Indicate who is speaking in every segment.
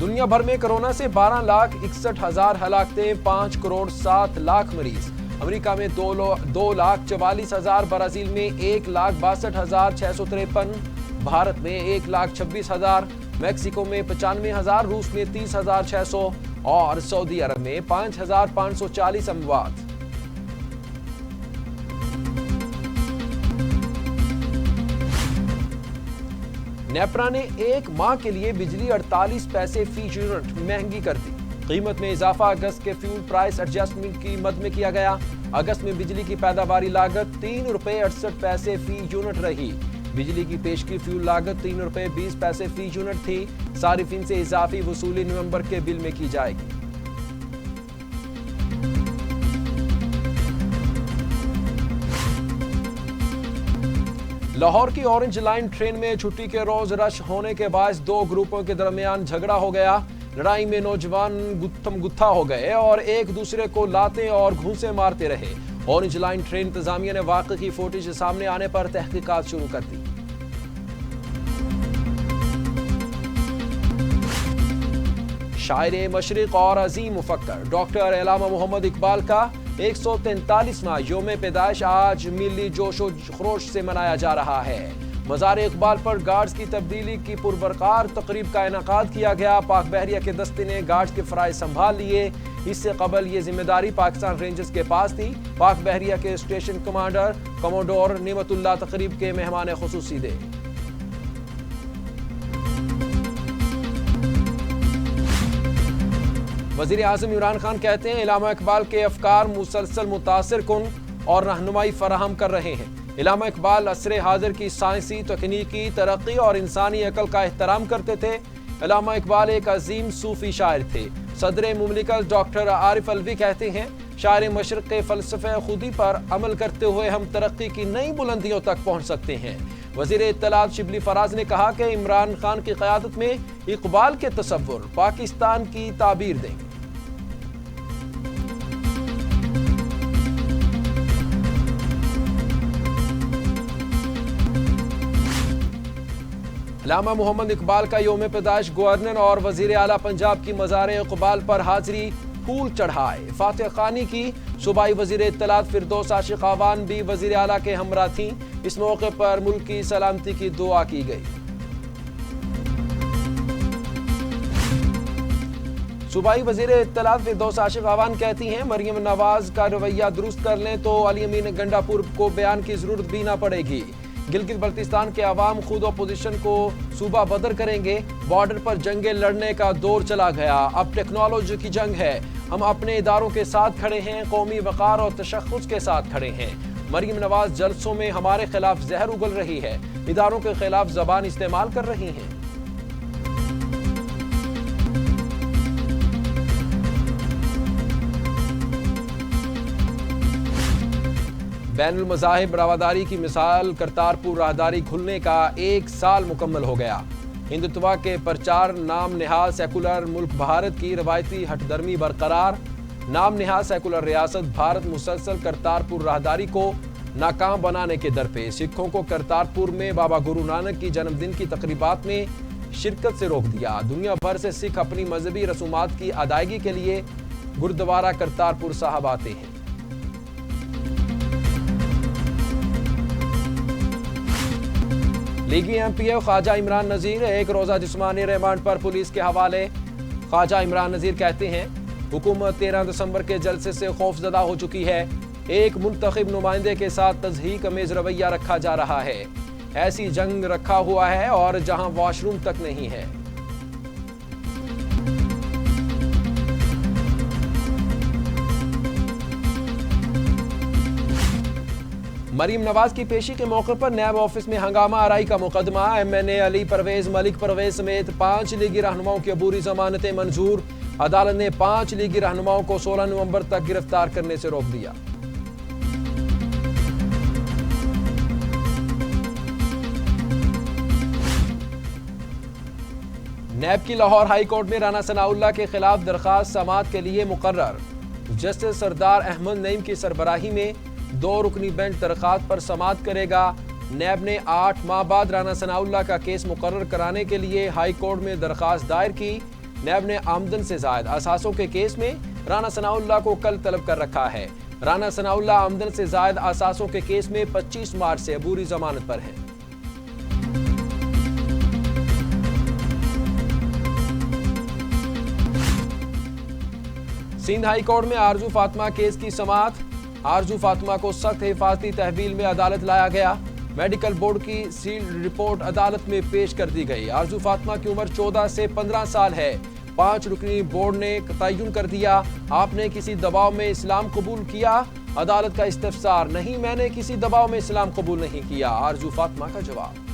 Speaker 1: دنیا بھر میں کورونا سے 12,61,000 ہلاکتیں، 5 کروڑ 7 لاکھ مریض۔ امریکہ میں 2,44,000، برازیل میں 1,62,653، بھارت میں 1,26,000، میکسیکو میں 95,000، روس میں 30,600 اور سعودی عرب میں 5,540 اموات۔ نیپرا نے ایک ماہ کے لیے بجلی 48 پیسے فی یونٹ مہنگی کر دی۔ قیمت میں اضافہ اگست کے فیول پرائس ایڈجسٹمنٹ کی مد میں کیا گیا۔ اگست میں بجلی کی پیداواری لاگت 3 روپے 68 پیسے فی یونٹ رہی۔ بجلی کی پیشگی فیول لاگت 3 روپے 20 پیسے فی یونٹ تھی۔ صارفین سے اضافی وصولی نومبر کے بل میں کی جائے گی۔ لاہور کی اورنج لائن ٹرین میں چھٹی کے روز رش ہونے کے باعث 2 گروپوں کے درمیان جھگڑا ہو گیا۔ لڑائی میں نوجوان گتھم گتھا ہو گئے اور ایک دوسرے کو لاتیں اور گھونسے مارتے رہے۔ اورنج لائن ٹرین انتظامیہ نے واقعے کی فوٹیج سامنے آنے پر تحقیقات شروع کر دی۔ شاعر مشرق اور عظیم مفکر ڈاکٹر علامہ محمد اقبال کا 143واں یوم پیدائش آج ملی جوش و خروش سے منایا جا رہا ہے۔ مزار اقبال پر گارڈز کی تبدیلی کی پروقار تقریب کا انعقاد کیا گیا۔ پاک بحریہ کے دستے نے گارڈز کے فرائض سنبھال لیے۔ اس سے قبل یہ ذمہ داری پاکستان رینجرز کے پاس تھی۔ پاک بحریہ کے اسٹیشن کمانڈر کموڈور نعمت اللہ تقریب کے مہمان خصوصی تھے۔ وزیر اعظم عمران خان کہتے ہیں علامہ اقبال کے افکار مسلسل متاثر کن اور رہنمائی فراہم کر رہے ہیں۔ علامہ اقبال عصر حاضر کی سائنسی، تکنیکی ترقی اور انسانی عقل کا احترام کرتے تھے۔ علامہ اقبال ایک عظیم صوفی شاعر تھے۔ صدر مملکت ڈاکٹر عارف الوی کہتے ہیں شاعر مشرق کے فلسفہ خودی پر عمل کرتے ہوئے ہم ترقی کی نئی بلندیوں تک پہنچ سکتے ہیں۔ وزیر اطلاعات شبلی فراز نے کہا کہ عمران خان کی قیادت میں اقبال کے تصور پاکستان کی تعبیر دیں گے۔ علامہ محمد اقبال کا یوم پیدائش، گورنر اور وزیر اعلیٰ پنجاب کی مزار اقبال پر حاضری، پھول چڑھائے، فاتح خوانی کی۔ صوبائی وزیر اطلاعات فردوس عاشق آوان بھی وزیر اعلیٰ کے ہمراہ تھیں۔ اس موقع پر ملک کی سلامتی کی دعا کی گئی۔ صوبائی وزیر اطلاعات فردوس عاشق آوان کہتی ہیں مریم نواز کا رویہ درست کر لیں تو علی امین گنڈاپور کو بیان کی ضرورت بھی نہ پڑے گی۔ گلگت بلتستان کے عوام خود اپوزیشن کو صوبہ بدر کریں گے۔ بارڈر پر جنگیں لڑنے کا دور چلا گیا، اب ٹیکنالوجی کی جنگ ہے۔ ہم اپنے اداروں کے ساتھ کھڑے ہیں، قومی وقار اور تشخص کے ساتھ کھڑے ہیں۔ مریم نواز جلسوں میں ہمارے خلاف زہر اگل رہی ہے، اداروں کے خلاف زبان استعمال کر رہی ہیں۔ بین المذاہب رواداری کی مثال کرتارپور راہداری کھلنے کا 1 سال مکمل ہو گیا۔ ہندوتوا کے پرچار، نام نہاد سیکولر ملک بھارت کی روایتی ہٹ درمی برقرار۔ نام نہاد سیکولر ریاست بھارت مسلسل کرتارپور راہداری کو ناکام بنانے کے در پہ سکھوں کو کرتارپور میں بابا گرو نانک کی جنم دن کی تقریبات میں شرکت سے روک دیا۔ دنیا بھر سے سکھ اپنی مذہبی رسومات کی ادائیگی کے لیے گردوارہ کرتارپور صاحب آتے ہیں۔ لیگی ایم پی اے خواجہ عمران نذیر ایک روزہ جسمانی ریمانڈ پر پولیس کے حوالے۔ خواجہ عمران نذیر کہتے ہیں حکومت 13 دسمبر کے جلسے سے خوفزدہ ہو چکی ہے۔ ایک منتخب نمائندے کے ساتھ تضحیک امیز رویہ رکھا جا رہا ہے۔ ایسی جنگ رکھا ہوا ہے اور جہاں واش روم تک نہیں ہے۔ مریم نواز کی پیشی کے موقع پر نیب آفس میں ہنگامہ آرائی کا مقدمہ۔ ایم این اے علی پرویز، ملک پرویز سمیت 5 لیگی رہنماؤں کی عبوری ضمانتیں منظور۔ عدالت نے 5 لیگی رہنماؤں کو 16 نومبر تک گرفتار کرنے سے روک دیا۔ نیب کی لاہور ہائی کورٹ میں رانا ثناء اللہ کے خلاف درخواست سماعت کے لیے مقرر۔ جسٹس سردار احمد نعیم کی سربراہی میں 2 رکنی بینچ درخواست پر سماعت کرے گا۔ نیب نے 8 ماہ بعد رانا ثناء اللہ کا کیس مقرر کرانے کے لیے ہائی کورٹ میں درخواست دائر کی۔ نیب نے آمدن سے زائد اثاثوں کے کیس میں رانا ثناءاللہ کو کل طلب کر رکھا ہے۔ رانا ثناءاللہ آمدن سے زائد اثاثوں کے کیس میں 25 مارچ سے عبوری ضمانت پر ہیں۔ سندھ ہائی کورٹ میں آرزو فاطمہ کیس کی سماعت۔ آرزو فاطمہ کو سخت حفاظتی تحویل میں عدالت لایا گیا۔ میڈیکل بورڈ کی سیلڈ رپورٹ عدالت میں پیش کر دی گئی۔ آرزو فاطمہ کی عمر 14 سے 15 سال ہے۔ 5 رکنی بورڈ نے تعین کر دیا، آپ نے کسی دباؤ میں اسلام قبول کیا؟ عدالت کا استفسار، نہیں میں نے کسی دباؤ میں اسلام قبول نہیں کیا، آرزو فاطمہ کا جواب۔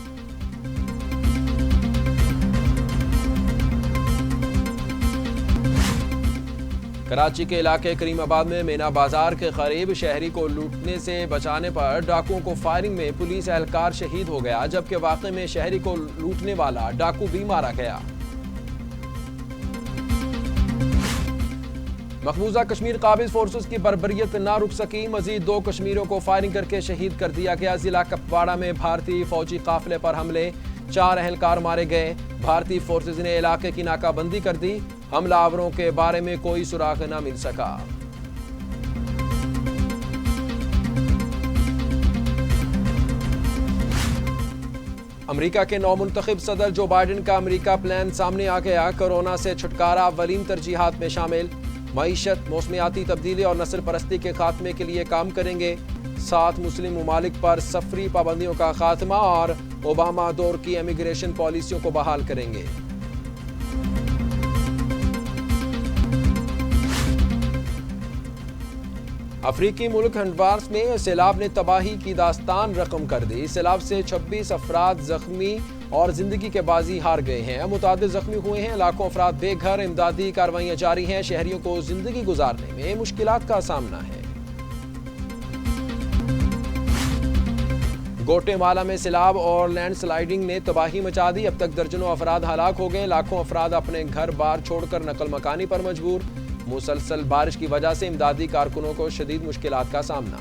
Speaker 1: کراچی کے علاقے کریم آباد میں مینا بازار کے قریب شہری کو لوٹنے سے بچانے پر ڈاکوؤں کو فائرنگ میں پولیس اہلکار شہید ہو گیا، جبکہ واقعے میں شہری کو لوٹنے والا ڈاکو بھی مارا گیا۔ مقبوضہ کشمیر قابض فورسز کی بربریت نہ رک سکی، مزید 2 کشمیریوں کو فائرنگ کر کے شہید کر دیا گیا۔ ضلع کپواڑہ میں بھارتی فوجی قافلے پر حملے، 4 اہلکار مارے گئے۔ بھارتی فورسز نے علاقے کی ناکہ بندی کر دی، حملہ آوروں کے بارے میں کوئی سراغ نہ مل سکا۔ امریکہ کے نو منتخب صدر جو بائیڈن کا امریکہ پلان سامنے آ گیا۔ کورونا سے چھٹکارا اولین ترجیحات میں شامل، معیشت، موسمیاتی تبدیلی اور نسل پرستی کے خاتمے کے لیے کام کریں گے۔ 7 مسلم ممالک پر سفری پابندیوں کا خاتمہ اور اوباما دور کی امیگریشن پالیسیوں کو بحال کریں گے۔ افریقی ملک ہنڈورس میں سیلاب نے تباہی کی داستان رقم کر دی۔ سیلاب سے 26 افراد زخمی اور زندگی کے بازی ہار گئے ہیں، متعدد زخمی ہوئے ہیں، لاکھوں افراد بے گھر۔ امدادی کارروائیاں جاری ہیں، شہریوں کو زندگی گزارنے میں مشکلات کا سامنا ہے۔ گوٹے مالا میں سیلاب اور لینڈ سلائیڈنگ نے تباہی مچا دی، اب تک درجنوں افراد ہلاک ہو گئے، لاکھوں افراد اپنے گھر بار چھوڑ کر نقل مکانی پر مجبور۔ مسلسل بارش کی وجہ سے امدادی کارکنوں کو شدید مشکلات کا سامنا۔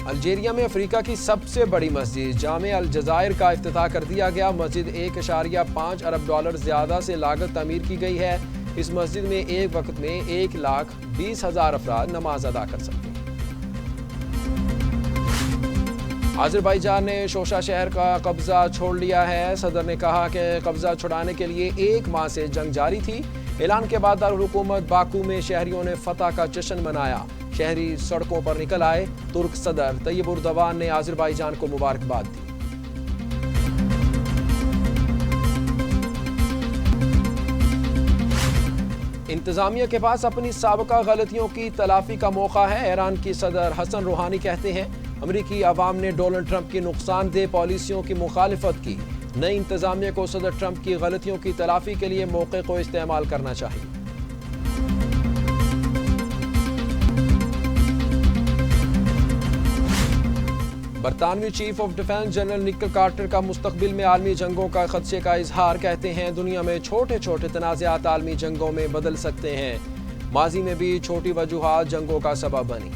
Speaker 1: الجیریا میں افریقہ کی سب سے بڑی مسجد جامع الجزائر کا افتتاح کر دیا گیا۔ مسجد $1.5 ارب زیادہ سے لاگت تعمیر کی گئی ہے۔ اس مسجد میں ایک وقت میں 1,20,000 افراد نماز ادا کر سکتے ہیں۔ آذربائیجان نے شوشا شہر کا قبضہ چھوڑ لیا ہے۔ صدر نے کہا کہ قبضہ چھڑانے کے لیے 1 ماہ سے جنگ جاری تھی۔ اعلان کے بعد دارالحکومت باکو میں شہریوں نے فتح کا جشن منایا، شہری سڑکوں پر نکل آئے۔ ترک صدر طیب اردوان نے آذربائیجان کو مبارکباد دی۔ انتظامیہ کے پاس اپنی سابقہ غلطیوں کی تلافی کا موقع ہے، ایران کی صدر حسن روحانی کہتے ہیں۔ امریکی عوام نے ڈونلڈ ٹرمپ کی نقصان دہ پالیسیوں کی مخالفت کی۔ نئی انتظامیہ کو صدر ٹرمپ کی غلطیوں کی تلافی کے لیے موقع کو استعمال کرنا چاہیے۔ برطانوی چیف آف ڈیفنس جنرل نکل کارٹر کا مستقبل میں عالمی جنگوں کا خدشے کا اظہار، کہتے ہیں دنیا میں چھوٹے چھوٹے تنازعات عالمی جنگوں میں بدل سکتے ہیں۔ ماضی میں بھی چھوٹی وجوہات جنگوں کا سبب بنی۔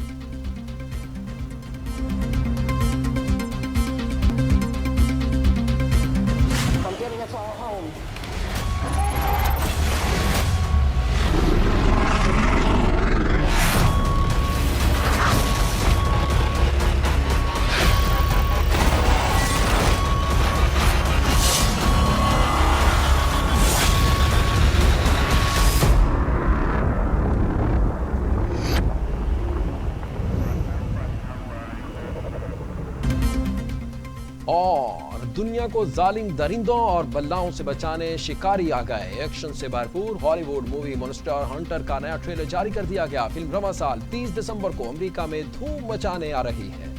Speaker 1: اور دنیا کو ظالم درندوں اور بلاؤں سے بچانے شکاری آ گئے۔ ایکشن سے بھرپور ہالی ووڈ مووی مانسٹر ہنٹر کا نیا ٹریلر جاری کر دیا گیا۔ فلم رواں سال 30 دسمبر کو امریکہ میں دھوم مچانے آ رہی ہے۔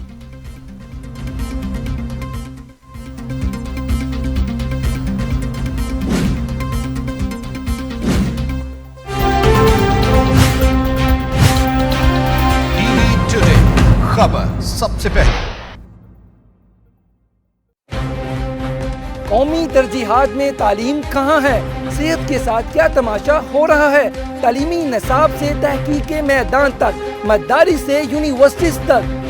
Speaker 2: خبر سب سے پہلے
Speaker 3: قومی ترجیحات میں تعلیم کہاں ہے؟ صحت کے ساتھ کیا تماشا ہو رہا ہے؟ تعلیمی نصاب سے تحقیق کے میدان تک، مدارس سے یونیورسٹیز تک،